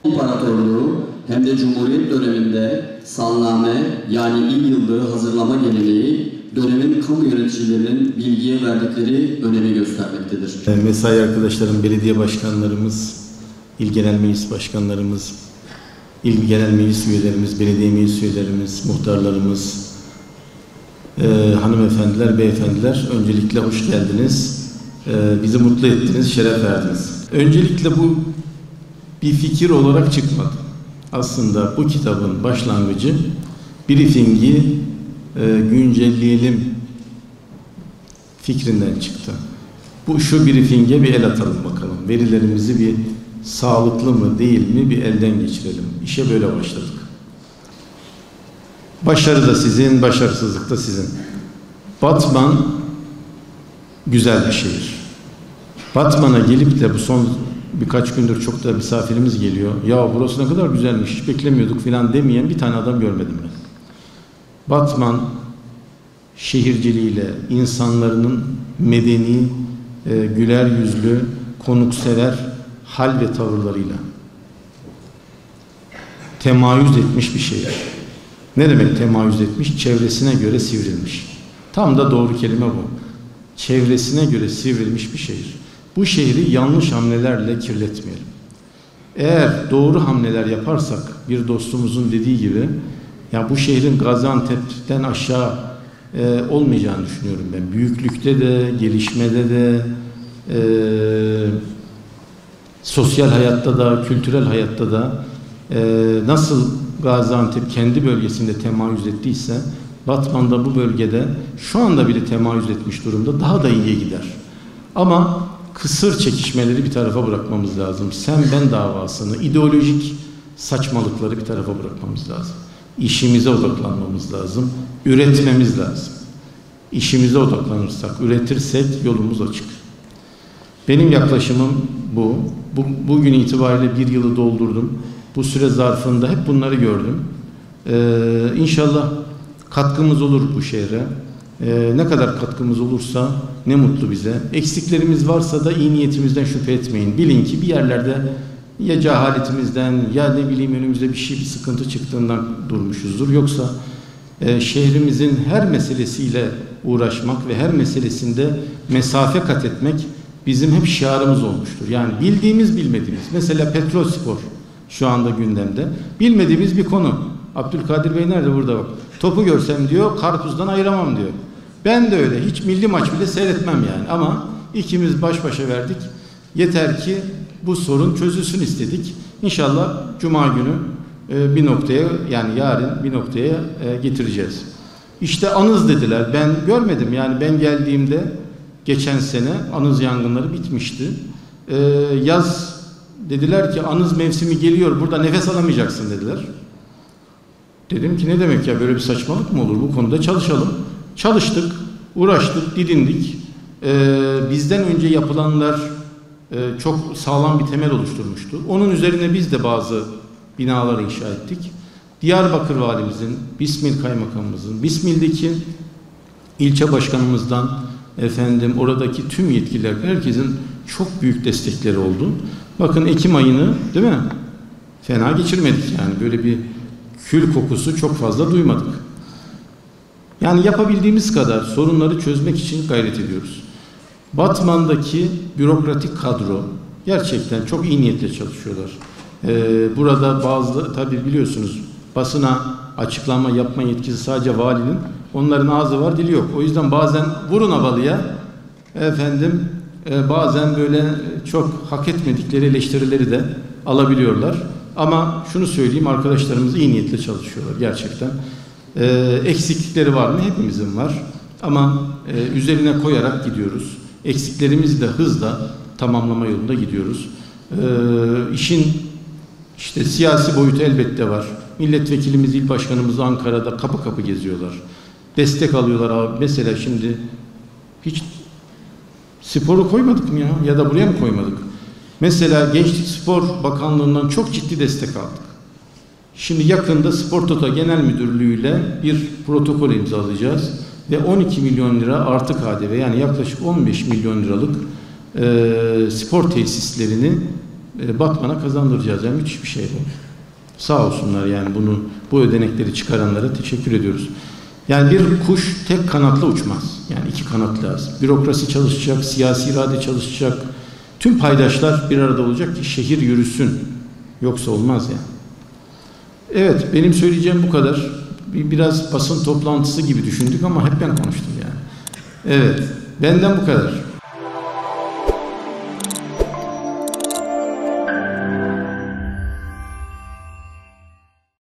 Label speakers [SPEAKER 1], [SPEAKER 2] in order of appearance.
[SPEAKER 1] İmparatorluğu hem de Cumhuriyet döneminde sanname yani il yıllığı hazırlama geleneği dönemin kamu yöneticilerinin bilgiye verdikleri önemi göstermektedir.
[SPEAKER 2] Mesai arkadaşlarım, belediye başkanlarımız, il genel meclis başkanlarımız, il genel meclis üyelerimiz, belediye meclis üyelerimiz, muhtarlarımız, hanımefendiler, beyefendiler, öncelikle hoş geldiniz. Bizi mutlu ettiniz, şeref verdiniz. Öncelikle bu bir fikir olarak çıkmadı. Aslında bu kitabın başlangıcı briefingi güncelleyelim fikrinden çıktı. Şu briefinge bir el atalım bakalım. Verilerimizi bir sağlıklı mı değil mi bir elden geçirelim. İşe böyle başladık. Başarı da sizin, başarısızlık da sizin. Batman güzel bir şehir. Batman'a gelip de bu son birkaç gündür çok da misafirimiz geliyor. Ya burası ne kadar güzelmiş, hiç beklemiyorduk filan demeyen bir tane adam görmedim ben. Batman şehirciliğiyle, insanların medeni, güler yüzlü, konuksever hal ve tavırlarıyla temayüz etmiş bir şehir. Ne demek temayüz etmiş? Çevresine göre sivrilmiş. Tam da doğru kelime bu. Çevresine göre sivrilmiş bir şehir. Bu şehri yanlış hamlelerle kirletmeyelim. Eğer doğru hamleler yaparsak, bir dostumuzun dediği gibi, ya bu şehrin Gaziantep'ten aşağı olmayacağını düşünüyorum ben. Büyüklükte de, gelişmede de, sosyal hayatta da, kültürel hayatta da nasıl Gaziantep kendi bölgesinde temayüz ettiyse, Batman'da bu bölgede şu anda bile temayüz etmiş durumda, daha da iyiye gider. Ama kısır çekişmeleri bir tarafa bırakmamız lazım. Sen ben davasını, ideolojik saçmalıkları bir tarafa bırakmamız lazım. İşimize odaklanmamız lazım. Üretmemiz lazım. İşimize odaklanırsak, üretirsek yolumuz açık. Benim yaklaşımım bu. Bugün itibariyle bir yılı doldurdum. Bu süre zarfında hep bunları gördüm. İnşallah katkımız olur bu şehre. Ne kadar katkımız olursa ne mutlu bize. Eksiklerimiz varsa da iyi niyetimizden şüphe etmeyin. Bilin ki bir yerlerde ya cehaletimizden ya ne bileyim önümüzde bir sıkıntı çıktığından durmuşuzdur. Yoksa şehrimizin her meselesiyle uğraşmak ve her meselesinde mesafe kat etmek bizim hep şiarımız olmuştur. Yani bildiğimiz bilmediğimiz. Mesela Petrolspor şu anda gündemde. Bilmediğimiz bir konu. Abdülkadir Bey nerede? Burada bak. Topu görsem diyor, karpuzdan ayıramam diyor. Ben de öyle. Hiç milli maç bile seyretmem yani. Ama ikimiz baş başa verdik. Yeter ki bu sorun çözülsün istedik. İnşallah Cuma günü bir noktaya, yani yarın bir noktaya getireceğiz. İşte anız dediler. Ben görmedim. Yani ben geldiğimde geçen sene anız yangınları bitmişti. Yaz dediler ki anız mevsimi geliyor. Burada nefes alamayacaksın dediler. Dedim ki ne demek ya, böyle bir saçmalık mı olur? Bu konuda çalışalım. Çalıştık, uğraştık, didindik. Bizden önce yapılanlar çok sağlam bir temel oluşturmuştu. Onun üzerine biz de bazı binalar inşa ettik. Diyarbakır Valimizin, Bismil Kaymakamımızın, Bismil'deki ilçe başkanımızdan oradaki tüm yetkililer, herkesin çok büyük destekleri oldu. Bakın Ekim ayını, değil mi? Fena geçirmedik yani. Böyle bir kül kokusu çok fazla duymadık. Yani yapabildiğimiz kadar sorunları çözmek için gayret ediyoruz. Batman'daki bürokratik kadro gerçekten çok iyi niyetle çalışıyorlar. Burada bazı, tabii biliyorsunuz, basına açıklama yapma yetkisi sadece valinin. Onların ağzı var, dili yok. O yüzden bazen vurun havalıya, bazen böyle çok hak etmedikleri eleştirileri de alabiliyorlar. Ama şunu söyleyeyim, arkadaşlarımız iyi niyetle çalışıyorlar gerçekten. Eksiklikleri var mı? Hepimizin var. Ama üzerine koyarak gidiyoruz. Eksiklerimizi de hızla tamamlama yolunda gidiyoruz. İşin işte siyasi boyutu elbette var. Milletvekilimiz, il başkanımız Ankara'da kapı kapı geziyorlar. Destek alıyorlar abi. Mesela şimdi hiç sporu koymadık mı ya? Ya da buraya mı koymadık? Mesela Gençlik Spor Bakanlığı'ndan çok ciddi destek aldık. Şimdi yakında Spor Toto Genel Müdürlüğü'yle bir protokol imzalayacağız. Ve 12 milyon lira artı KDV, yani yaklaşık 15 milyon liralık spor tesislerini Batman'a kazandıracağız. Yani müthiş bir şey bu. Sağ olsunlar yani bu ödenekleri çıkaranlara teşekkür ediyoruz. Yani bir kuş tek kanatla uçmaz. Yani iki kanat lazım. Bürokrasi çalışacak, siyasi irade çalışacak. Tüm paydaşlar bir arada olacak ki şehir yürüsün. Yoksa olmaz yani. Evet, benim söyleyeceğim bu kadar. Biraz basın toplantısı gibi düşündük ama hep ben konuştum yani. Evet, benden bu kadar.